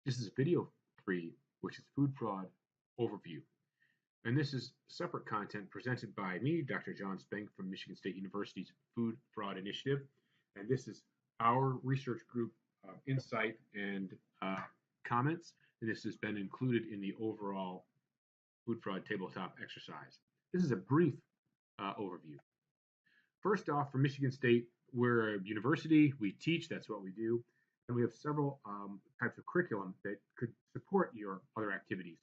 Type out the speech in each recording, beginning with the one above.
This is video 3, which is food fraud overview. And this is separate content presented by me, Dr. John Spank from Michigan State University's Food Fraud Initiative. And this is our research group insight and comments. And this has been included in the overall food fraud tabletop exercise. This is a brief overview. First off, for Michigan State, we're a university. We teach, that's what we do. And we have several types of curriculum that could support your other activities.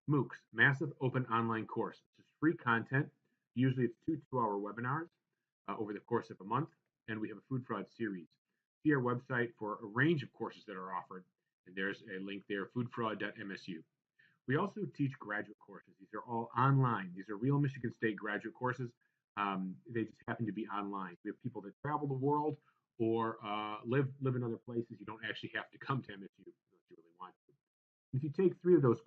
MOOCs, Massive Open Online Course. This is free content. Usually it's 2 2-hour webinars over the course of a month. And we have a food fraud series. See our website for a range of courses that are offered. And there's a link there, foodfraud.msu. We also teach graduate courses. These are all online. These are real Michigan State graduate courses. They just happen to be online. We have people that travel the world or live in other places. You don't actually have to come to MSU unless you really want to. If you take 4 of those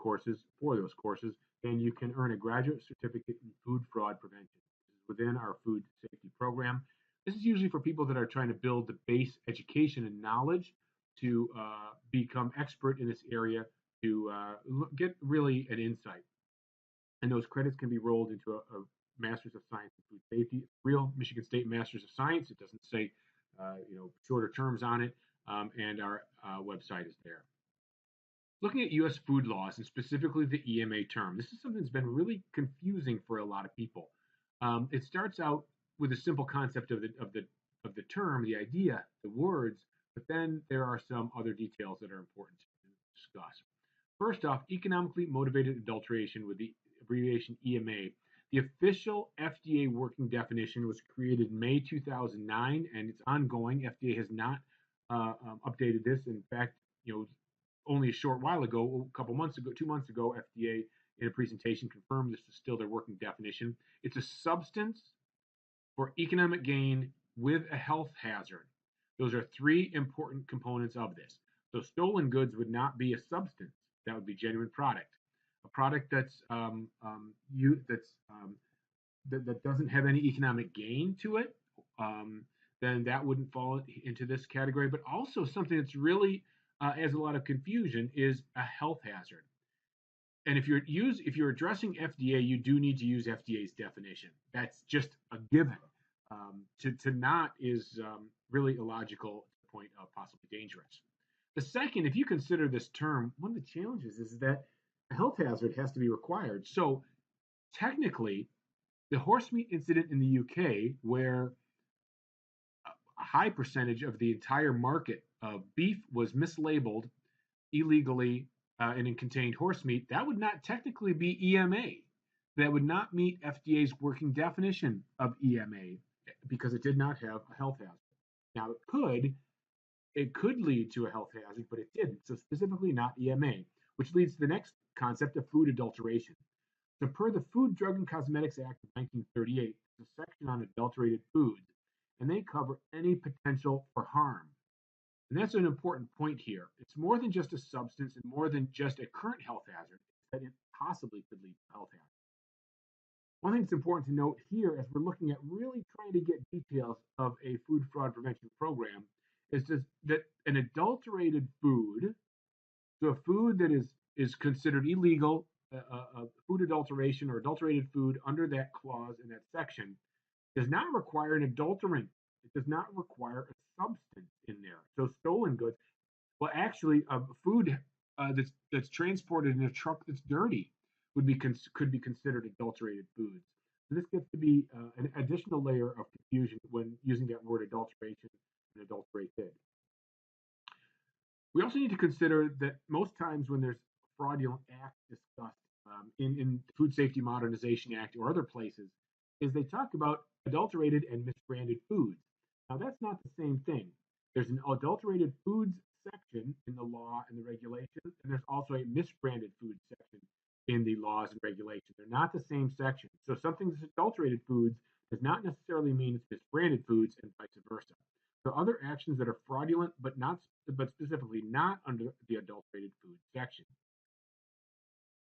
courses, then you can earn a graduate certificate in food fraud prevention. This is within our food safety program. This is usually for people that are trying to build the base education and knowledge to become expert in this area, to get really an insight. And those credits can be rolled into a Master's of Science in Food Safety, real Michigan State Masters of Science. It doesn't say shorter terms on it, and our website is there. Looking at U.S. food laws and specifically the EMA term, this is something that's been really confusing for a lot of people. It starts out with a simple concept of the term, the idea, the words, but then there are some other details that are important to discuss. First off, economically motivated adulteration with the abbreviation EMA. The official FDA working definition was created in May 2009, and it's ongoing. FDA has not updated this. In fact, only a short while ago, a couple months ago, 2 months ago, FDA in a presentation confirmed this is still their working definition. It's a substance for economic gain with a health hazard. Those are 3 important components of this. So stolen goods would not be a substance. That would be genuine product. A product that doesn't have any economic gain to it, then that wouldn't fall into this category. But also something that's really has a lot of confusion is a health hazard. And if you're addressing FDA, you do need to use FDA's definition. That's just a given. To not is really illogical to the point of possibly dangerous. The second, if you consider this term, one of the challenges is that a health hazard has to be required. So technically, the horse meat incident in the UK, where a high percentage of the entire market of beef was mislabeled illegally and it contained horse meat, that would not technically be EMA. That would not meet FDA's working definition of EMA because it did not have a health hazard. Now, it could lead to a health hazard, but it didn't. So specifically not EMA, which leads to the next concept of food adulteration. So per the Food, Drug, and Cosmetics Act of 1938, there's a section on adulterated foods, and they cover any potential for harm. And that's an important point here. It's more than just a substance and more than just a current health hazard, it's that it possibly could lead to health hazard. One thing that's important to note here as we're looking at really trying to get details of a food fraud prevention program is just that an adulterated food, so a food that is considered illegal, food adulteration or adulterated food under that clause in that section, does not require an adulterant. It does not require a substance in there. So stolen goods, well, actually, food that's transported in a truck that's dirty could be considered adulterated foods. So this gets to be an additional layer of confusion when using that word adulteration and adulterated. We also need to consider that most times when there's fraudulent act discussed in Food Safety Modernization Act or other places, is they talk about adulterated and misbranded foods. Now that's not the same thing. There's an adulterated foods section in the law and the regulations, and there's also a misbranded foods section in the laws and regulations. They're not the same section. So something that's adulterated foods does not necessarily mean it's misbranded foods and vice versa. So other actions that are fraudulent but specifically not under the adulterated food section.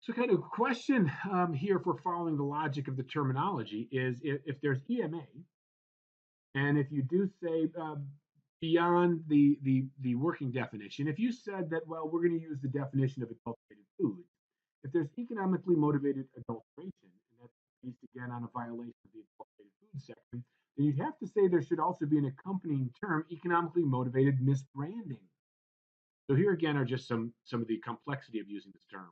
So kind of question here for following the logic of the terminology is if there's EMA, and if you do say beyond the working definition, if you said that, well, we're going to use the definition of adulterated foods, if there's economically motivated adulteration, and that's based again on a violation of the adulterated food section, then you'd have to say there should also be an accompanying term, economically motivated misbranding. So here again are just some of the complexity of using this term.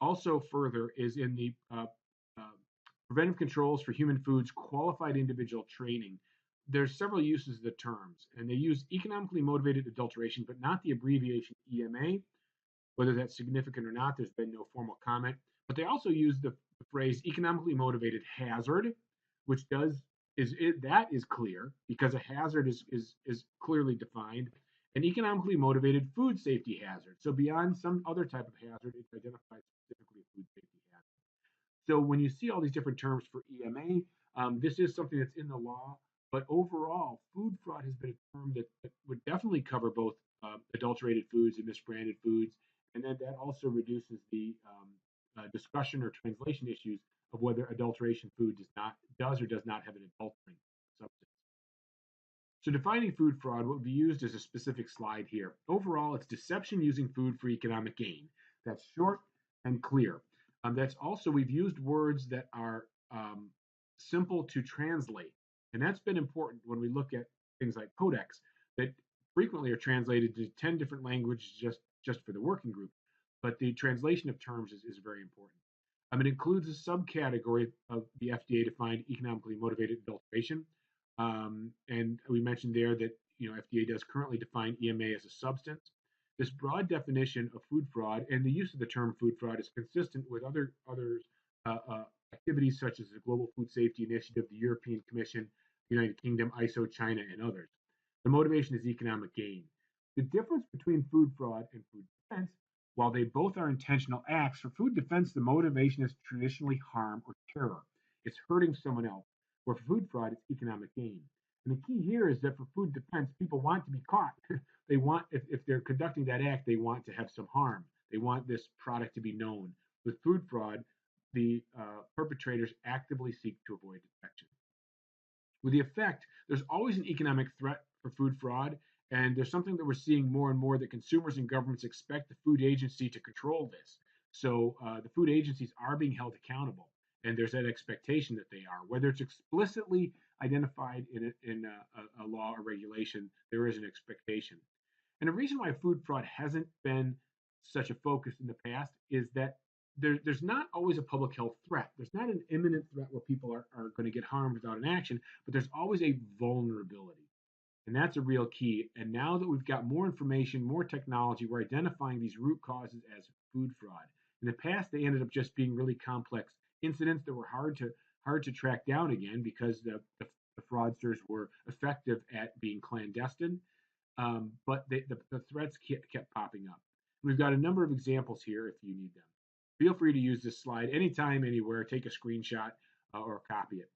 Also further is in the uh, preventive controls for human foods qualified individual training. There's several uses of the terms, and they use economically motivated adulteration, but not the abbreviation EMA. Whether that's significant or not, there's been no formal comment. But they also use the phrase economically motivated hazard, which that is clear because a hazard is clearly defined. An economically motivated food safety hazard. So beyond some other type of hazard, it's identified specifically a food safety hazard. So when you see all these different terms for EMA, this is something that's in the law. But overall, food fraud has been a term that would definitely cover both adulterated foods and misbranded foods, and then that also reduces the discussion or translation issues of whether adulteration food does or does not have an adulterant substance. So defining food fraud, what would be used is a specific slide here. Overall, it's deception using food for economic gain. That's short and clear. That's also, we've used words that are simple to translate. And that's been important when we look at things like codex that frequently are translated to 10 different languages just for the working group. But the translation of terms is very important. It includes a subcategory of the FDA defined economically motivated adulteration. And we mentioned there that FDA does currently define EMA as a substance. This broad definition of food fraud and the use of the term food fraud is consistent with other activities such as the Global Food Safety Initiative, the European Commission, the United Kingdom, ISO, China, and others. The motivation is economic gain. The difference between food fraud and food defense, while they both are intentional acts, for food defense, the motivation is traditionally harm or terror. It's hurting someone else. Where for food fraud, it's economic gain. And the key here is that for food defense, people want to be caught. They want, if they're conducting that act, they want to have some harm. They want this product to be known. With food fraud, the perpetrators actively seek to avoid detection. With the effect, there's always an economic threat for food fraud, and there's something that we're seeing more and more that consumers and governments expect the food agency to control this. So the food agencies are being held accountable, and there's that expectation that they are. Whether it's explicitly identified in a law or regulation, there is an expectation. And the reason why food fraud hasn't been such a focus in the past is that there's not always a public health threat. There's not an imminent threat where people are going to get harmed without an action, but there's always a vulnerability. And that's a real key. And now that we've got more information, more technology, we're identifying these root causes as food fraud. In the past, they ended up just being really complex incidents that were hard to track down again because the fraudsters were effective at being clandestine. But the threats kept popping up. We've got a number of examples here if you need them. Feel free to use this slide anytime, anywhere. Take a screenshot or copy it.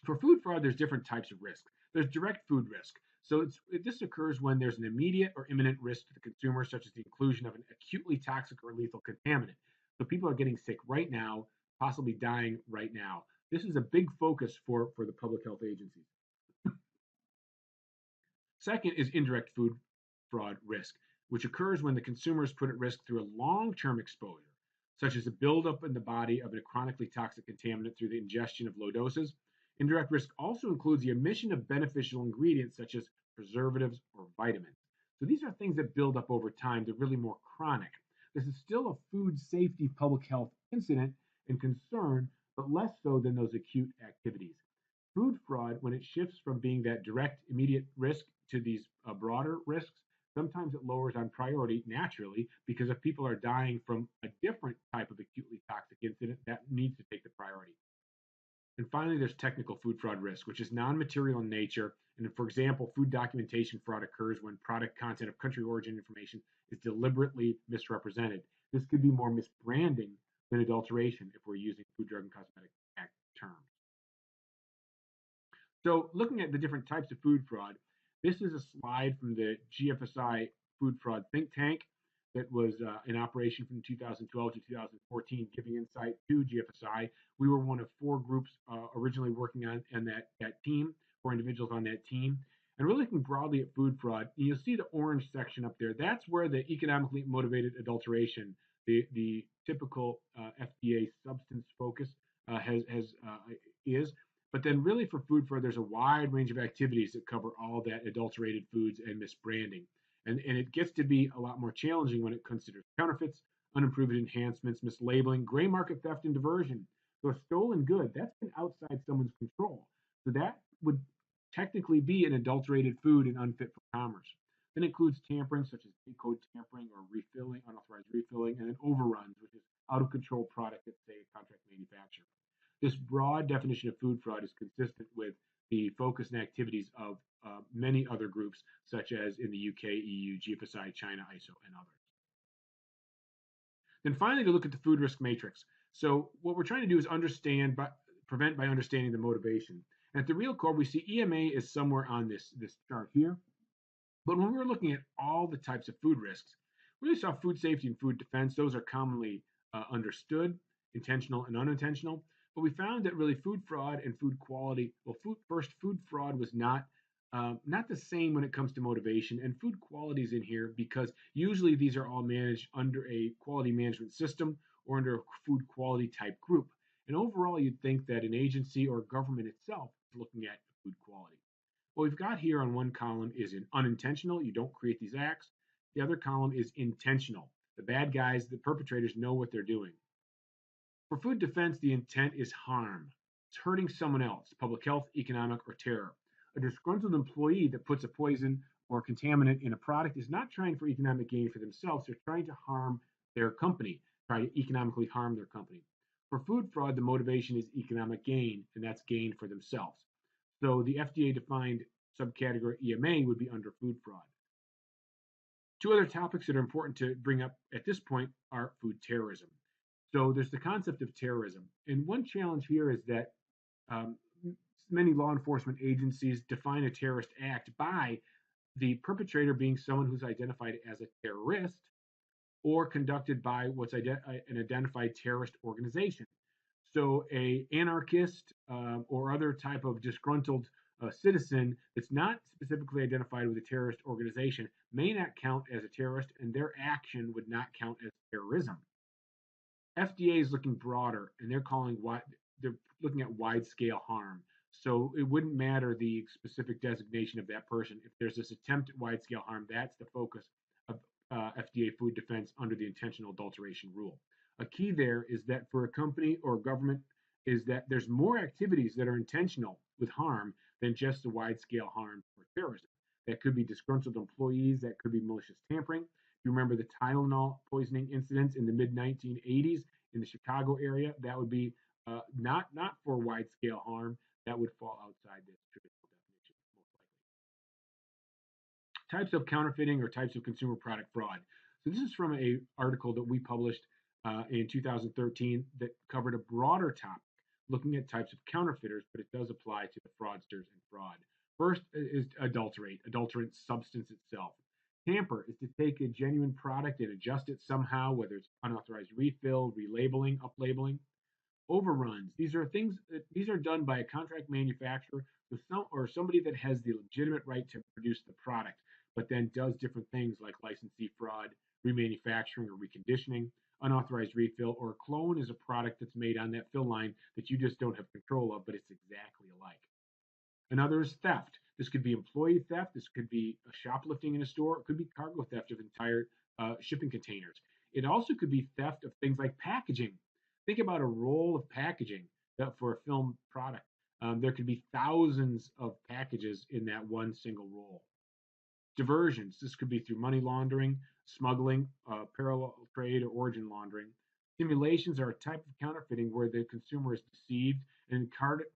For food fraud, there's different types of risk. There's direct food risk. So this occurs when there's an immediate or imminent risk to the consumer, such as the inclusion of an acutely toxic or lethal contaminant. So people are getting sick right now, possibly dying right now. This is a big focus for the public health agencies. Second is indirect food fraud risk, which occurs when the consumer is put at risk through a long-term exposure, such as a buildup in the body of a chronically toxic contaminant through the ingestion of low doses. Indirect risk also includes the omission of beneficial ingredients such as preservatives or vitamins. So these are things that build up over time. They're really more chronic. This is still a food safety public health incident and concern, but less so than those acute activities. Food fraud, when it shifts from being that direct, immediate risk to these broader risks, sometimes it lowers on priority naturally because if people are dying from a different type of acutely toxic incident, that needs to take the priority. And finally, there's technical food fraud risk, which is non-material in nature. And for example, food documentation fraud occurs when product content of country origin information is deliberately misrepresented. This could be more misbranding than adulteration if we're using Food, Drug, and Cosmetic Act terms. So looking at the different types of food fraud, this is a slide from the GFSI food fraud think tank that was in operation from 2012 to 2014, giving insight to GFSI. We were one of 4 groups originally working on that team, 4 individuals on that team. And we're looking broadly at food fraud. And you'll see the orange section up there. That's where the economically motivated adulteration, the typical FDA substance focus, is. But then, really, for food fraud, there's a wide range of activities that cover all that adulterated foods and misbranding. And it gets to be a lot more challenging when it considers counterfeits, unimproved enhancements, mislabeling, gray market theft, and diversion. So a stolen good, that's been outside someone's control. So that would technically be an adulterated food and unfit for commerce. That includes tampering, such as code tampering or refilling, unauthorized refilling, and then overruns, which is out of control product at, say, a contract manufacturer. This broad definition of food fraud is consistent with the focus and activities of many other groups, such as in the UK, EU, GFSI, China, ISO, and others. Then finally, to look at the food risk matrix. So what we're trying to do is prevent by understanding the motivation. And at the real core, we see EMA is somewhere on this chart here. But when we're looking at all the types of food risks, we really saw food safety and food defense. Those are commonly understood, intentional and unintentional. But we found that really food fraud and food quality, well, food fraud was not the same when it comes to motivation, and food quality is in here because usually these are all managed under a quality management system or under a food quality type group. And overall, you'd think that an agency or government itself is looking at food quality. What we've got here on one column is an unintentional, you don't create these acts. The other column is intentional. The bad guys, the perpetrators, know what they're doing. For food defense, the intent is harm. It's hurting someone else, public health, economic, or terror. A disgruntled employee that puts a poison or contaminant in a product is not trying for economic gain for themselves. They're trying to harm their company, try to economically harm their company. For food fraud, the motivation is economic gain, and that's gain for themselves. So the FDA defined subcategory EMA would be under food fraud. Two other topics that are important to bring up at this point are food terrorism. So there's the concept of terrorism. And one challenge here is that many law enforcement agencies define a terrorist act by the perpetrator being someone who's identified as a terrorist or conducted by what's an identified terrorist organization. So a anarchist or other type of disgruntled citizen that's not specifically identified with a terrorist organization may not count as a terrorist, and their action would not count as terrorism. FDA is looking broader, and they're looking at wide-scale harm. So it wouldn't matter the specific designation of that person. If there's this attempt at wide-scale harm, that's the focus of FDA food defense under the intentional adulteration rule. A key there is that for a company or government is that there's more activities that are intentional with harm than just the wide-scale harm for terrorism. That could be disgruntled employees, that could be malicious tampering. You remember the Tylenol poisoning incidents in the mid-1980s in the Chicago area? That would be not for wide-scale harm. That would fall outside this traditional definition, most likely. Types of counterfeiting or types of consumer product fraud. So this is from an article that we published in 2013 that covered a broader topic, looking at types of counterfeiters, but it does apply to the fraudsters and fraud. First is adulterant substance itself. Tamper is to take a genuine product and adjust it somehow, whether it's unauthorized refill, relabeling, uplabeling. Overruns. These are done by a contract manufacturer or somebody that has the legitimate right to produce the product, but then does different things like licensee fraud, remanufacturing or reconditioning. Unauthorized refill or a clone is a product that's made on that fill line that you just don't have control of, but it's exactly alike. Another is theft. This could be employee theft. This could be shoplifting in a store. It could be cargo theft of entire shipping containers. It also could be theft of things like packaging. Think about a roll of packaging for a film product. There could be thousands of packages in that one single roll. Diversions. This could be through money laundering, smuggling, parallel trade, or origin laundering. Simulations are a type of counterfeiting where the consumer is deceived, and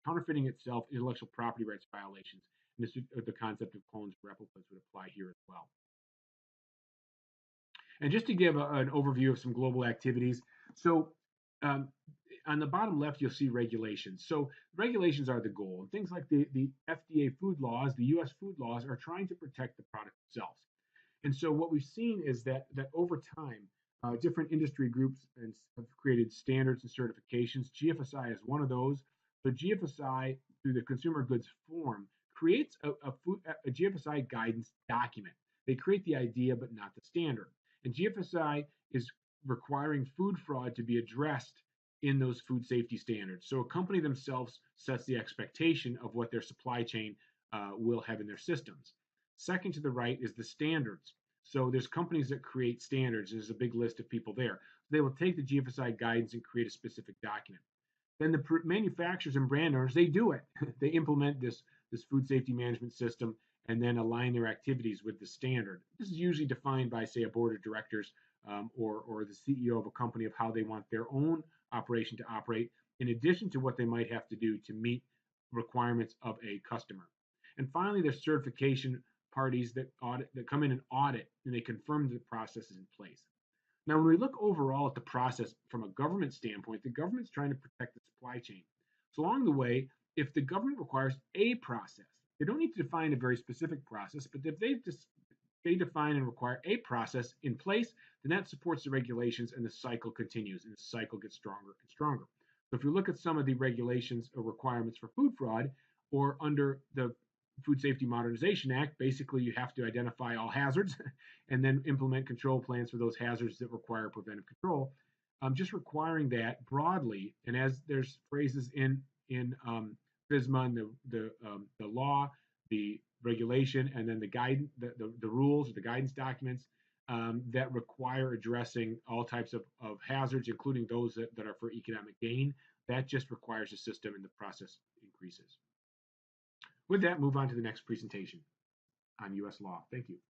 counterfeiting itself, intellectual property rights violations. And the concept of clones and replicas would apply here as well. And just to give an overview of some global activities, so on the bottom left, you'll see regulations. So regulations are the goal. And things like the FDA food laws, the U.S. food laws, are trying to protect the product themselves. And so what we've seen is that over time, different industry groups have created standards and certifications. GFSI is one of those. So GFSI, through the Consumer Goods Forum, creates a GFSI guidance document. They create the idea but not the standard. And GFSI is requiring food fraud to be addressed in those food safety standards. So a company themselves sets the expectation of what their supply chain will have in their systems. Second to the right is the standards. So there's companies that create standards. There's a big list of people there. They will take the GFSI guidance and create a specific document. Then the manufacturers and brand owners, they do it. They implement this food safety management system and then align their activities with the standard. This is usually defined by, say, a board of directors or the CEO of a company of how they want their own operation to operate, in addition to what they might have to do to meet requirements of a customer. And finally, there's certification parties that come in and audit, and they confirm that the process is in place. Now, when we look overall at the process from a government standpoint, the government's trying to protect the supply chain. So along the way, if the government requires a process, they don't need to define a very specific process, but if they define and require a process in place, then that supports the regulations and the cycle continues and the cycle gets stronger and stronger. So if you look at some of the regulations or requirements for food fraud or under the Food Safety Modernization Act, basically you have to identify all hazards and then implement control plans for those hazards that require preventive control. Just requiring that broadly, and as there's phrases in FSMA and the law, the regulation, and then the guidance, the rules or the guidance documents that require addressing all types of hazards, including those that are for economic gain. That just requires a system, and the process increases. With that, move on to the next presentation on U.S. law. Thank you.